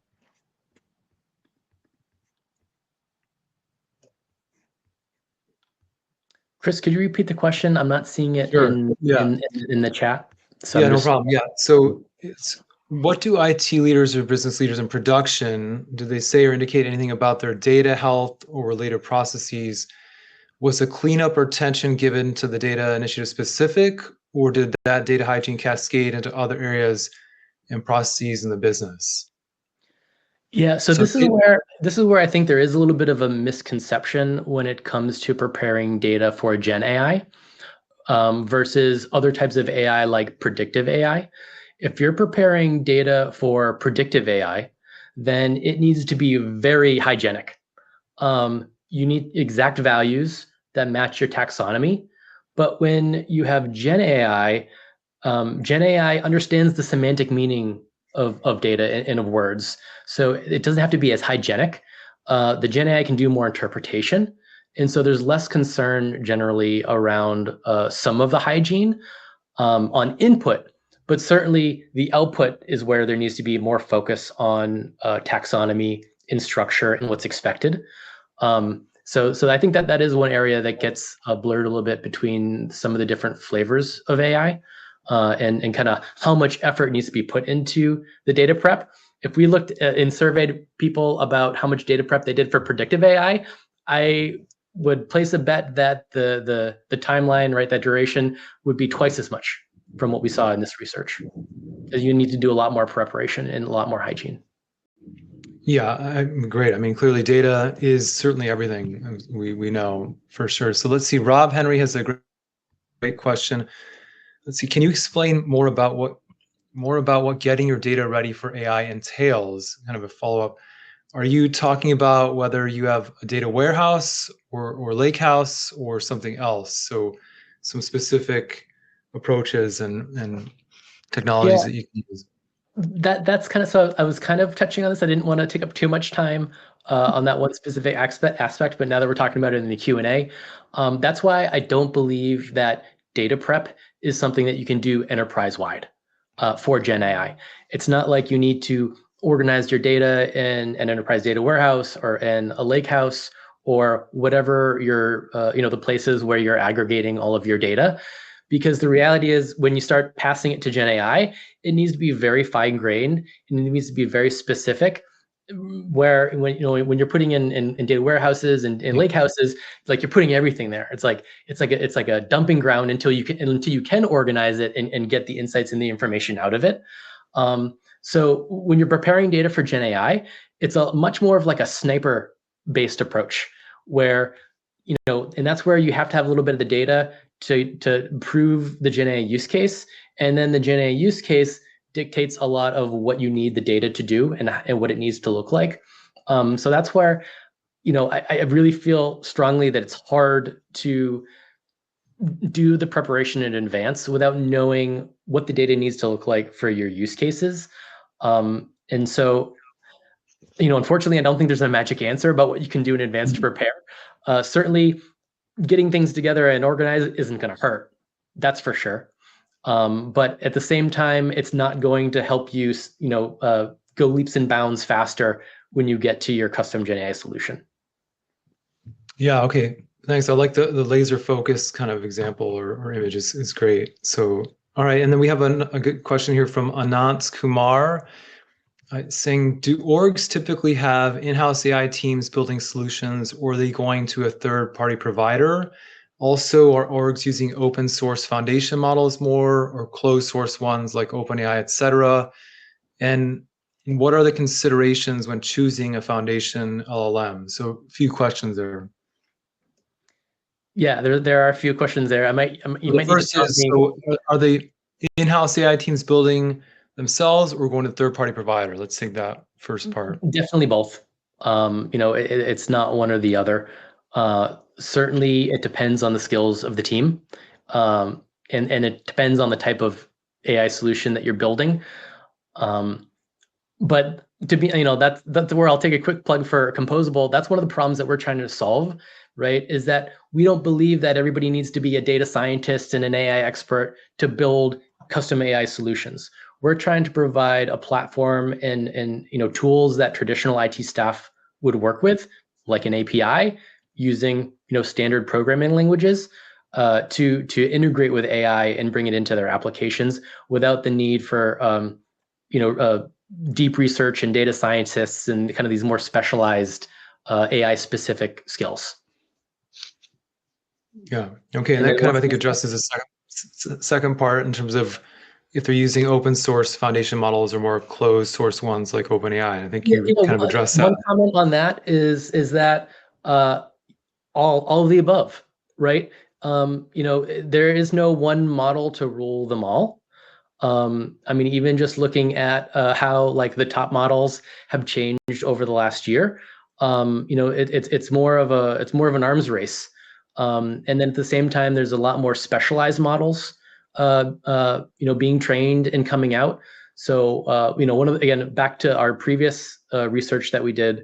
Chris, could you repeat the question? I'm not seeing it Sure. in the chat. So yeah, no problem. Yeah. So what do IT leaders or business leaders in production, do they say or indicate anything about their data health or related processes? Was the cleanup or attention given to the data initiative specific, or did that data hygiene cascade into other areas and processes in the business? Yeah, so So this is where I think there is a little bit of a misconception when it comes to preparing data for Gen AI versus other types of AI like predictive AI. If you're preparing data for predictive AI, then it needs to be very hygienic. You need exact values that match your taxonomy. But when you have Gen AI understands the semantic meaning of data and of words. So it doesn't have to be as hygienic. The Gen AI can do more interpretation. And so there's less concern generally around some of the hygiene on input, but certainly the output is where there needs to be more focus on taxonomy in structure and what's expected. So I think that is one area that gets blurred a little bit between some of the different flavors of AI and kind of how much effort needs to be put into the data prep. If we looked and surveyed people about how much data prep they did for predictive AI, I would place a bet that the timeline, right, that duration would be twice as much from what we saw in this research. You need to do a lot more preparation and a lot more hygiene. yeah, great. I mean, clearly data is certainly everything, we know for sure. So let's see, Rob Henry has a great question. Let's see, can you explain more about what getting your data ready for AI entails? Kind of a follow-up. Are you talking about whether you have a data warehouse or lakehouse or something else? So some specific approaches and technologies that you can use. That's kind of, so I was kind of touching on this. I didn't want to take up too much time on that one specific aspect, but now that we're talking about it in the Q&A, that's why I don't believe that data prep is something that you can do enterprise-wide for Gen AI. It's not like you need to organize your data in an enterprise data warehouse or in a lakehouse or whatever your, the places where you're aggregating all of your data. Because the reality is when you start passing it to Gen AI, it needs to be very fine-grained and it needs to be very specific. Where when you're putting in data warehouses and in lake houses, like you're putting everything there. It's like a dumping ground until you can organize it and get the insights and the information out of it. So when you're preparing data for Gen AI, it's a much more of like a sniper-based approach, where and that's where you have to have a little bit of the data to prove the Gen AI use case, and then the Gen AI use case dictates a lot of what you need the data to do and what it needs to look like. So that's where, I really feel strongly that it's hard to do the preparation in advance without knowing what the data needs to look like for your use cases. And so, unfortunately, I don't think there's a magic answer about what you can do in advance to prepare. Certainly, getting things together and organized isn't going to hurt. That's for sure. But at the same time, it's not going to help you, go leaps and bounds faster when you get to your custom Gen AI solution. Yeah, okay. Thanks. I like the laser focus kind of example or image is great. So, all right. And then we have a good question here from Anant Kumar saying, do orgs typically have in-house AI teams building solutions, or are they going to a third-party provider? Also, are orgs using open source foundation models more or closed source ones like OpenAI, et cetera? And what are the considerations when choosing a foundation LLM? So a few questions there. Yeah, there are a few questions there. You might need to pause me. So are the in-house AI teams building themselves or going to third-party provider? Let's take that first part. Definitely both. It's not one or the other. Certainly, it depends on the skills of the team, and it depends on the type of AI solution that you're building. But to be, that's where I'll take a quick plug for Composable. That's one of the problems that we're trying to solve, right? Is that we don't believe that everybody needs to be a data scientist and an AI expert to build custom AI solutions. We're trying to provide a platform and tools that traditional IT staff would work with, like an API, using standard programming languages to integrate with AI and bring it into their applications without the need for deep research and data scientists and kind of these more specialized AI specific skills. Yeah. Okay. And that kind of, I think, addresses the second part in terms of if they're using open source foundation models or more closed source ones like OpenAI. I think you kind of addressed that. One comment on that is that all of the above, right? There is no one model to rule them all. I mean, even just looking at how like the top models have changed over the last year, it's more of an arms race. And then at the same time, there's a lot more specialized models, being trained and coming out. So, again, back to our previous research that we did,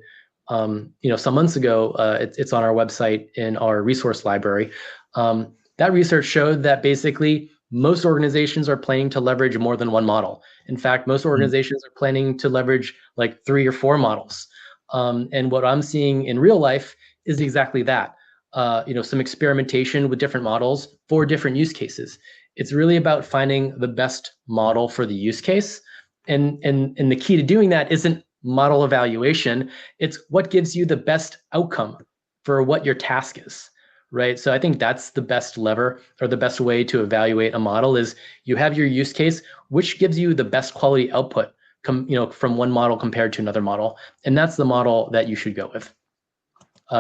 some months ago, it's on our website in our resource library. That research showed that basically most organizations are planning to leverage more than one model. In fact, most organizations are planning to leverage like 3 or 4 models. And what I'm seeing in real life is exactly that. Some experimentation with different models for different use cases. It's really about finding the best model for the use case. And the key to doing that isn't model evaluation. It's what gives you the best outcome for what your task is, right? So I think that's the best lever or the best way to evaluate a model is you have your use case, which gives you the best quality output from one model compared to another model. And that's the model that you should go with.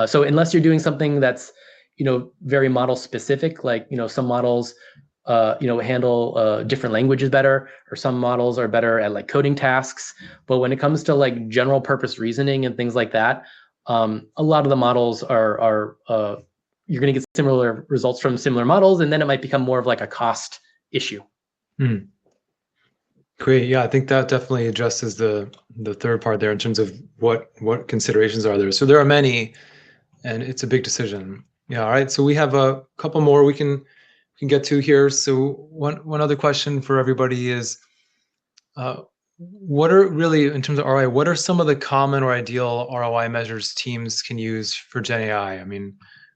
So unless you're doing something that's, very model specific, like, some models, handle different languages better, or some models are better at like coding tasks. But when it comes to like general purpose reasoning and things like that, a lot of the models are you're going to get similar results from similar models, and then it might become more of like a cost issue. Great. Yeah, I think that definitely addresses the third part there in terms of what considerations are there. So there are many, and it's a big decision. Yeah. All right. So we have a couple more we can get to here. So one other question for everybody is, what are really, in terms of ROI, what are some of the common or ideal ROI measures teams can use for GenAI? I mean,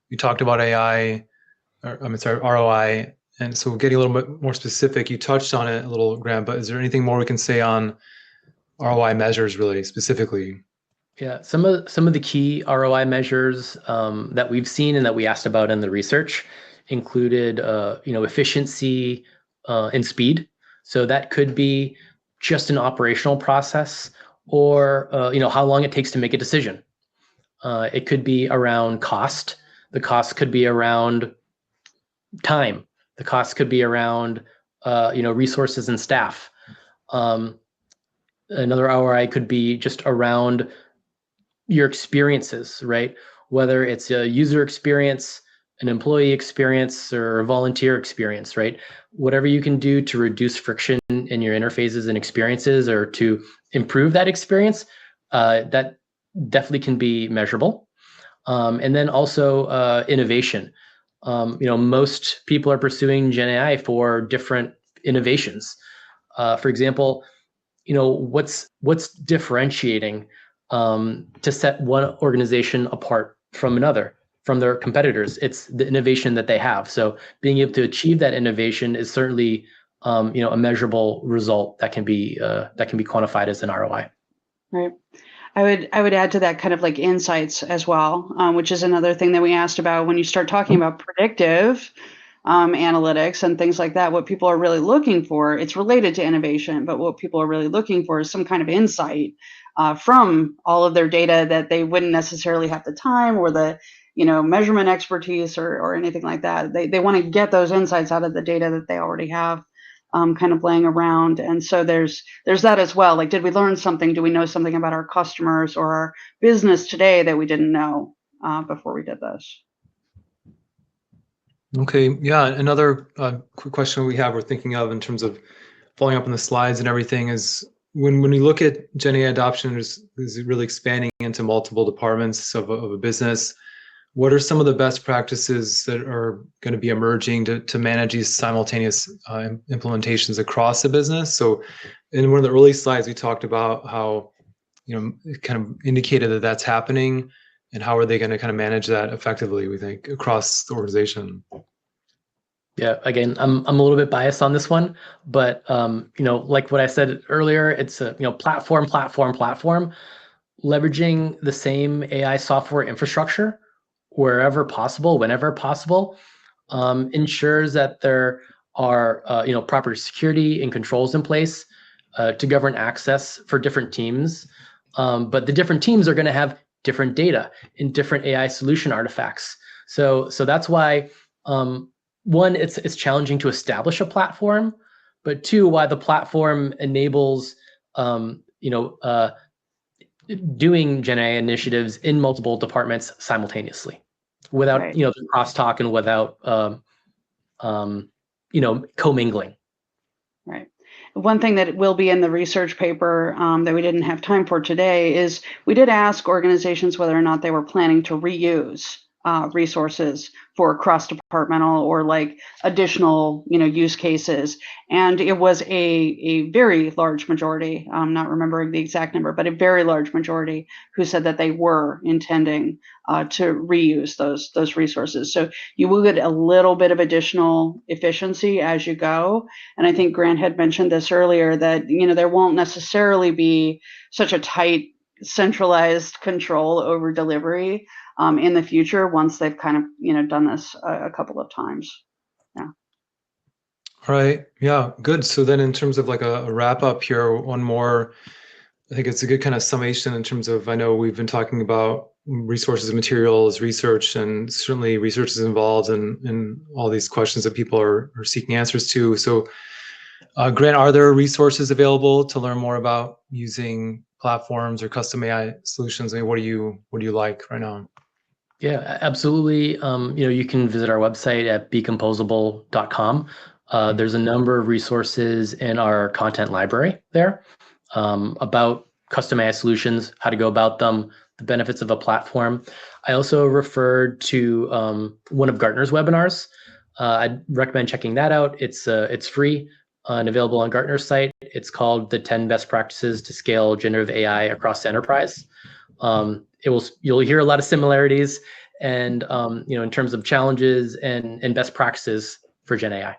we talked about AI, ROI. And so getting a little bit more specific, you touched on it a little, Graham, but is there anything more we can say on ROI measures really specifically? Yeah, some of the key ROI measures that we've seen and that we asked about in the research included, efficiency and speed. So that could be just an operational process, or how long it takes to make a decision. It could be around cost. The cost could be around time. The cost could be around resources and staff. Another ROI could be just around your experiences, right? Whether it's a user experience, an employee experience, or a volunteer experience, right? Whatever you can do to reduce friction in your interfaces and experiences, or to improve that experience, that definitely can be measurable. And then also innovation. Most people are pursuing GenAI for different innovations. For example, what's differentiating to set one organization apart from another, from their competitors? It's the innovation that they have. So being able to achieve that innovation is certainly, a measurable result that can be quantified as an ROI. Right. I would add to that kind of like insights as well, which is another thing that we asked about when you start talking about predictive analytics and things like that. What people are really looking for, it's related to innovation, but what people are really looking for is some kind of insight from all of their data that they wouldn't necessarily have the time or the measurement expertise or anything like that. They want to get those insights out of the data that they already have. Kind of laying around. And so there's that as well. Like, did we learn something? Do we know something about our customers or our business today that we didn't know before we did this? Okay. Yeah. Another quick question we're thinking of in terms of following up on the slides and everything is when we look at GenAI adoption, is really expanding into multiple departments of a business. What are some of the best practices that are going to be emerging to manage these simultaneous implementations across the business? So in one of the early slides, we talked about how, it kind of indicated that that's happening, and how are they going to kind of manage that effectively, we think, across the organization? Yeah, again, I'm a little bit biased on this one, but like what I said earlier, it's a platform, leveraging the same AI software infrastructure wherever possible, whenever possible, ensures that they're are proper security and controls in place to govern access for different teams. But the different teams are going to have different data and different AI solution artifacts. So that's why one, it's challenging to establish a platform, but two, why the platform enables doing GenAI initiatives in multiple departments simultaneously, without Right. the crosstalk and without commingling. Right. One thing that will be in the research paper that we didn't have time for today is we did ask organizations whether or not they were planning to reuse resources for cross-departmental or like additional, use cases. And it was a very large majority, I'm not remembering the exact number, but a very large majority who said that they were intending to reuse those resources. So you will get a little bit of additional efficiency as you go. And I think Grant had mentioned this earlier that, there won't necessarily be such a tight centralized control over delivery in the future once they've kind of, done this a couple of times. Yeah. All right. Yeah, good. So then in terms of like a wrap up here, one more, I think it's a good kind of summation in terms of, I know we've been talking about resources and materials, research, and certainly research is involved in all these questions that people are seeking answers to. So Grant, are there resources available to learn more about using platforms or custom AI solutions? I mean, what do you like right now? Yeah, absolutely. You can visit our website at becomposable.com. There's a number of resources in our content library there about custom AI solutions, how to go about them, the benefits of a platform. I also referred to one of Gartner's webinars. I'd recommend checking that out. It's free and available on Gartner's site. It's called the 10 Best Practices to Scale Generative AI Across the Enterprise. You'll hear a lot of similarities and in terms of challenges and best practices for GenAI.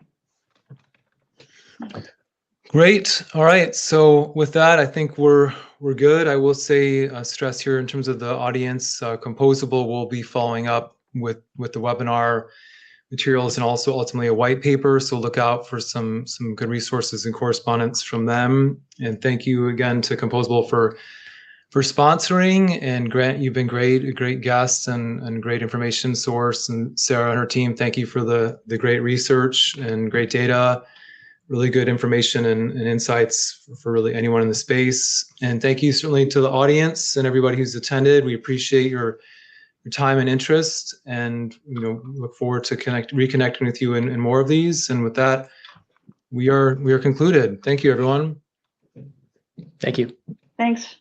Great. All right. So with that, I think we're good. I will say stress here in terms of the audience. Composable will be following up with the webinar materials and also ultimately a white paper. So look out for some good resources and correspondence from them. And thank you again to Composable for sponsoring. And Grant, you've been great, a great guest and great information source. And Sarah and her team, thank you for the great research and great data. Really good information and insights for really anyone in the space. And thank you certainly to the audience and everybody who's attended. We appreciate your time and interest, and look forward to reconnecting with you in more of these. And with that, we are concluded. Thank you, everyone. Thank you. Thanks.